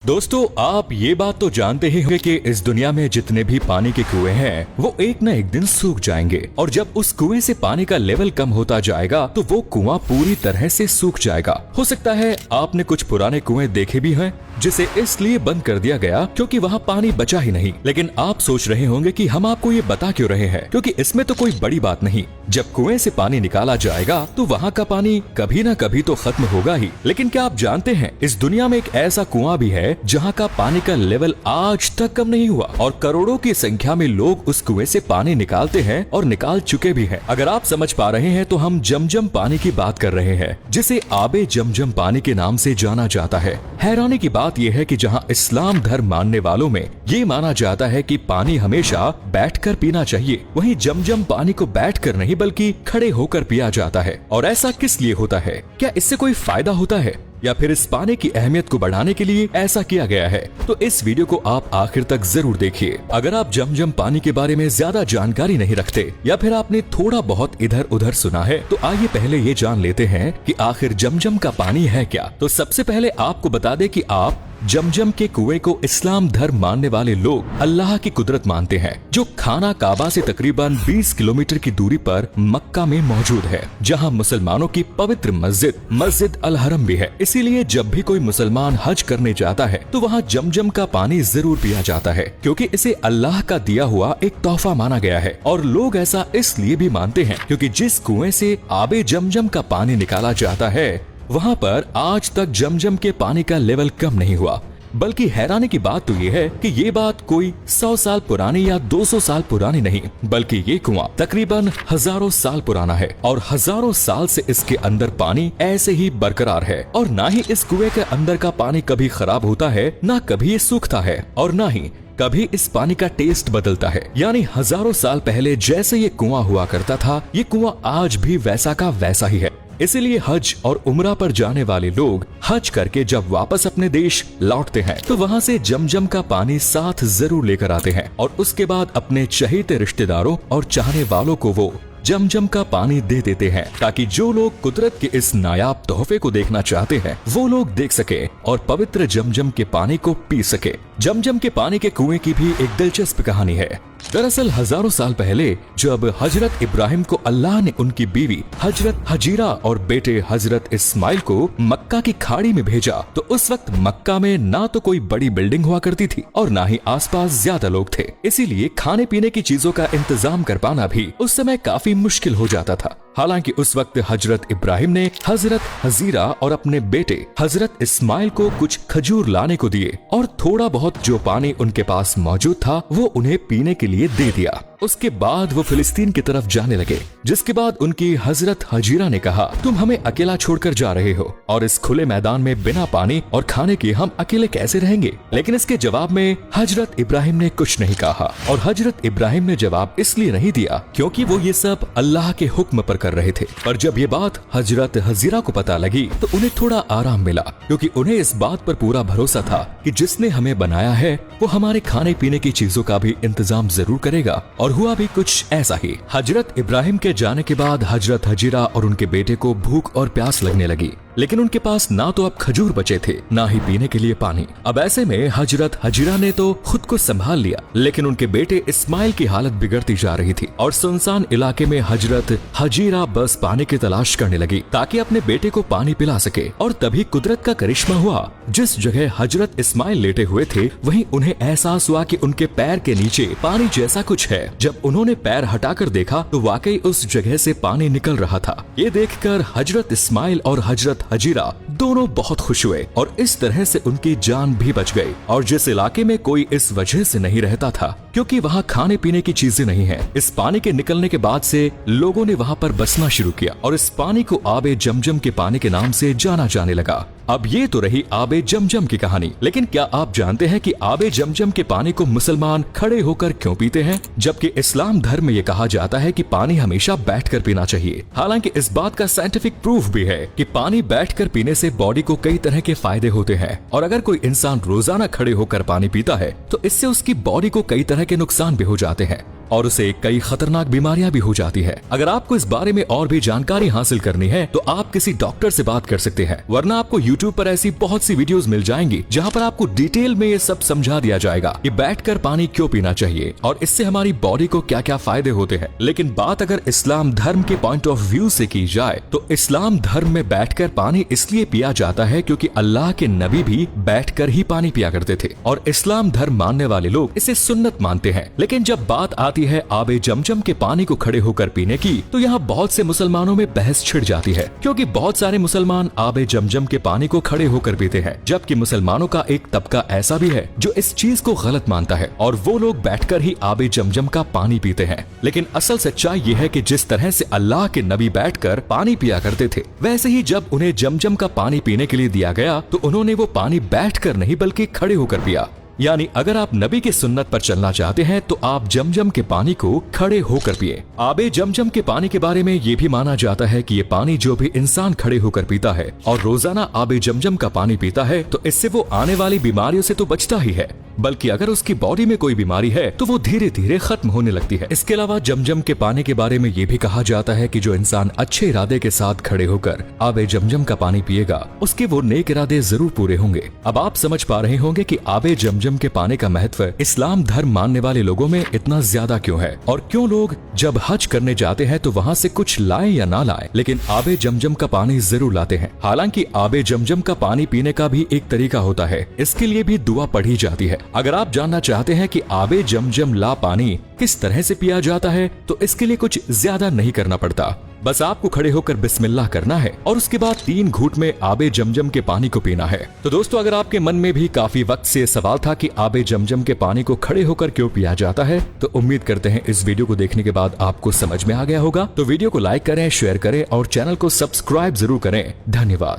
दोस्तों, आप ये बात तो जानते ही होंगे कि इस दुनिया में जितने भी पानी के कुएं हैं वो एक न एक दिन सूख जाएंगे और जब उस कुएं से पानी का लेवल कम होता जाएगा तो वो कुआं पूरी तरह से सूख जाएगा। हो सकता है आपने कुछ पुराने कुएं देखे भी हैं जिसे इसलिए बंद कर दिया गया क्योंकि वहाँ पानी बचा ही नहीं। लेकिन आप सोच रहे होंगे कि हम आपको ये बता क्यों रहे हैं, क्योंकि इसमें तो कोई बड़ी बात नहीं। जब कुएं से पानी निकाला जाएगा तो वहाँ का पानी कभी न कभी तो खत्म होगा ही। लेकिन क्या आप जानते हैं इस दुनिया में एक ऐसा कुआं भी है जहाँ का पानी का लेवल आज तक कम नहीं हुआ और करोड़ों की संख्या में लोग उस कुएं से पानी निकालते हैं और निकाल चुके भी हैं। अगर आप समझ पा रहे हैं तो हम जमजम पानी की बात कर रहे हैं जिसे आबे जमजम पानी के नाम से जाना जाता है। हैरानी की बात यह है कि जहां इस्लाम धर्म मानने वालों में ये माना जाता है कि पानी हमेशा बैठकर पीना चाहिए, वहीं जमजम पानी को बैठकर नहीं बल्कि खड़े होकर पिया जाता है। और ऐसा किस लिए होता है? क्या इससे कोई फायदा होता है या फिर इस पानी की अहमियत को बढ़ाने के लिए ऐसा किया गया है? तो इस वीडियो को आप आखिर तक जरूर देखिए। अगर आप जमजम पानी के बारे में ज्यादा जानकारी नहीं रखते या फिर आपने थोड़ा बहुत इधर उधर सुना है तो आइए पहले ये जान लेते हैं कि आखिर जमजम का पानी है क्या। तो सबसे पहले आपको बता दें कि आप जमजम के कुएं को इस्लाम धर्म मानने वाले लोग अल्लाह की कुदरत मानते हैं, जो खाना काबा से तकरीबन 20 किलोमीटर की दूरी पर मक्का में मौजूद है, जहां मुसलमानों की पवित्र मस्जिद अल हरम भी है। इसीलिए जब भी कोई मुसलमान हज करने जाता है तो वहां जमजम का पानी जरूर पिया जाता है, क्योंकि इसे अल्लाह का दिया हुआ एक तोहफा माना गया है। और लोग ऐसा इसलिए भी मानते हैं क्योंकि जिस कुएं से आबे जमजम का पानी निकाला जाता है वहाँ पर आज तक जमजम के पानी का लेवल कम नहीं हुआ। बल्कि हैरानी की बात तो ये है कि ये बात कोई 100 साल पुरानी या 200 साल पुरानी नहीं, बल्कि ये कुआं तकरीबन हजारों साल पुराना है और हजारों साल से इसके अंदर पानी ऐसे ही बरकरार है। और ना ही इस कुएं के अंदर का पानी कभी खराब होता है, ना कभी ये सूखता है और ना ही कभी इस पानी का टेस्ट बदलता है। यानी हजारों साल पहले जैसे ये कुआं हुआ करता था, ये कुआं आज भी वैसा का वैसा ही है। इसीलिए हज और उम्रा पर जाने वाले लोग हज करके जब वापस अपने देश लौटते हैं तो वहाँ से जमजम का पानी साथ जरूर लेकर आते हैं और उसके बाद अपने चहेते रिश्तेदारों और चाहने वालों को वो जमजम का पानी दे देते हैं, ताकि जो लोग कुदरत के इस नायाब तोहफे को देखना चाहते हैं वो लोग देख सके और पवित्र जमजम के पानी को पी सके। जमजम के पानी के कुएं की भी एक दिलचस्प कहानी है। दरअसल हजारों साल पहले जब हजरत इब्राहिम को अल्लाह ने उनकी बीवी हजरत हजीरा और बेटे हजरत इस्माइल को मक्का की खाड़ी में भेजा तो उस वक्त मक्का में ना तो कोई बड़ी बिल्डिंग हुआ करती थी और ना ही आसपास ज्यादा लोग थे। इसीलिए खाने पीने की चीजों का इंतजाम कर पाना भी उस समय काफी मुश्किल हो जाता था। हालांकि उस वक्त हजरत इब्राहिम ने हजरत हजीरा और अपने बेटे हजरत इस्माइल को कुछ खजूर लाने को दिए और थोड़ा बहुत जो पानी उनके पास मौजूद था वो उन्हें पीने के लिए दे दिया। उसके बाद वो फिलिस्तीन की तरफ जाने लगे, जिसके बाद उनकी हजरत हजीरा ने कहा, तुम हमें अकेला छोड़कर जा रहे हो और इस खुले मैदान में बिना पानी और खाने के हम अकेले कैसे रहेंगे? लेकिन इसके जवाब में हजरत इब्राहिम ने कुछ नहीं कहा और हजरत इब्राहिम ने जवाब इसलिए नहीं दिया क्योंकि वो ये सब अल्लाह के हुक्म पर कर रहे थे। पर जब ये बात हजरत हजीरा को पता लगी तो उन्हें थोड़ा आराम मिला, क्योंकि उन्हें इस बात पर पूरा भरोसा था कि जिसने हमें बनाया है वो हमारे खाने पीने की चीजों का भी इंतजाम जरूर करेगा। और हुआ भी कुछ ऐसा ही। हजरत इब्राहिम के जाने के बाद हजरत हजीरा और उनके बेटे को भूख और प्यास लगने लगी, लेकिन उनके पास ना तो अब खजूर बचे थे ना ही पीने के लिए पानी। अब ऐसे में हजरत हजीरा ने तो खुद को संभाल लिया, लेकिन उनके बेटे इस्माइल की हालत बिगड़ती जा रही थी और सुनसान इलाके में हजरत हजीरा बस पानी की तलाश करने लगी ताकि अपने बेटे को पानी पिला सके। और तभी कुदरत का करिश्मा हुआ। जिस जगह हजरत इस्माइल लेटे हुए थे वहीं उन्हें एहसास हुआ कि उनके पैर के नीचे पानी जैसा कुछ है। जब उन्होंने पैर हटाकर देखा तो वाकई उस जगह से पानी निकल रहा था। ये देखकर हजरत इस्माइल और हजरत हजीरा दोनों बहुत खुश हुए और इस तरह से उनकी जान भी बच गई। और जिस इलाके में कोई इस वजह से नहीं रहता था क्योंकि वहाँ खाने पीने की चीजें नहीं है, इस पानी के निकलने के बाद से लोगों ने वहाँ पर बसना शुरू किया और इस पानी को आबे जमजम के पानी के नाम से जाना जाने लगा। अब ये तो रही आबे जमजम की कहानी, लेकिन क्या आप जानते हैं कि आबे जमजम के पानी को मुसलमान खड़े होकर क्यों पीते हैं, जबकि इस्लाम धर्म में ये कहा जाता है कि पानी हमेशा बैठकर पीना चाहिए। हालांकि इस बात का साइंटिफिक प्रूफ भी है कि पानी बैठकर पीने से बॉडी को कई तरह के फायदे होते हैं और अगर कोई इंसान रोजाना खड़े होकर पानी पीता है तो इससे उसकी बॉडी को कई तरह के नुकसान भी हो जाते हैं। और उसे कई खतरनाक बीमारियां भी हो जाती है। अगर आपको इस बारे में और भी जानकारी हासिल करनी है तो आप किसी डॉक्टर से बात कर सकते हैं, वरना आपको YouTube पर ऐसी बहुत सी वीडियोस मिल जाएंगी जहां पर आपको डिटेल में ये सब समझा दिया जाएगा कि बैठकर पानी क्यों पीना चाहिए और इससे हमारी बॉडी को क्या क्या फायदे होते हैं। लेकिन बात अगर इस्लाम धर्म के पॉइंट ऑफ व्यू से की जाए तो इस्लाम धर्म में बैठकर पानी इसलिए पिया जाता है क्योंकि अल्लाह के नबी भी बैठकर ही पानी पिया करते थे और इस्लाम धर्म मानने वाले लोग इसे सुन्नत मानते हैं। लेकिन जब बात आती है आबे जमजम के पानी को खड़े होकर पीने की तो यहाँ बहुत से मुसलमानों में बहस छिड़ जाती है, क्योंकि बहुत सारे मुसलमान आबे जमजम के पानी को खड़े होकर पीते हैं, जबकि मुसलमानों का एक तबका ऐसा भी है जो इस चीज को गलत मानता है और वो लोग बैठकर ही आबे जमजम का पानी पीते हैं। लेकिन असल सच्चाई ये है कि जिस तरह से अल्लाह के नबी बैठकर पानी पिया करते थे, वैसे ही जब उन्हें जमजम का पानी पीने के लिए दिया गया तो उन्होंने वो पानी बैठकर नहीं बल्कि खड़े होकर पिया। यानी अगर आप नबी की सुन्नत पर चलना चाहते हैं तो आप जमजम के पानी को खड़े होकर पिए। आबे जमजम के पानी के बारे में ये भी माना जाता है कि ये पानी जो भी इंसान खड़े होकर पीता है और रोजाना आबे जमजम का पानी पीता है तो इससे वो आने वाली बीमारियों से तो बचता ही है, बल्कि अगर उसकी बॉडी में कोई बीमारी है तो वो धीरे धीरे खत्म होने लगती है। इसके अलावा जमजम के पानी के बारे में ये भी कहा जाता है कि जो इंसान अच्छे इरादे के साथ खड़े होकर आबे जमजम का पानी पिएगा उसके वो नेक इरादे जरूर पूरे होंगे। अब आप समझ पा रहे होंगे कि आबे जमजम के पानी का महत्व इस्लाम धर्म मानने वाले लोगों में इतना ज्यादा क्यों है और क्यों लोग जब हज करने जाते हैं तो वहाँ से कुछ लाए या ना लाए लेकिन आबे जमजम का पानी जरूर लाते हैं। हालांकि आबे जमजम का पानी पीने का भी एक तरीका होता है, इसके लिए भी दुआ पढ़ी जाती है। अगर आप जानना चाहते हैं कि आबे जमजम ला पानी किस तरह से पिया जाता है तो इसके लिए कुछ ज्यादा नहीं करना पड़ता, बस आपको खड़े होकर बिस्मिल्लाह करना है और उसके बाद 3 घूंट में आबे जमजम के पानी को पीना है। तो दोस्तों, अगर आपके मन में भी काफी वक्त से सवाल था कि आबे जमजम के पानी को खड़े होकर क्यों पिया जाता है, तो उम्मीद करते हैं इस वीडियो को देखने के बाद आपको समझ में आ गया होगा। तो वीडियो को लाइक करें, शेयर करें और चैनल को सब्सक्राइब जरूर करें। धन्यवाद।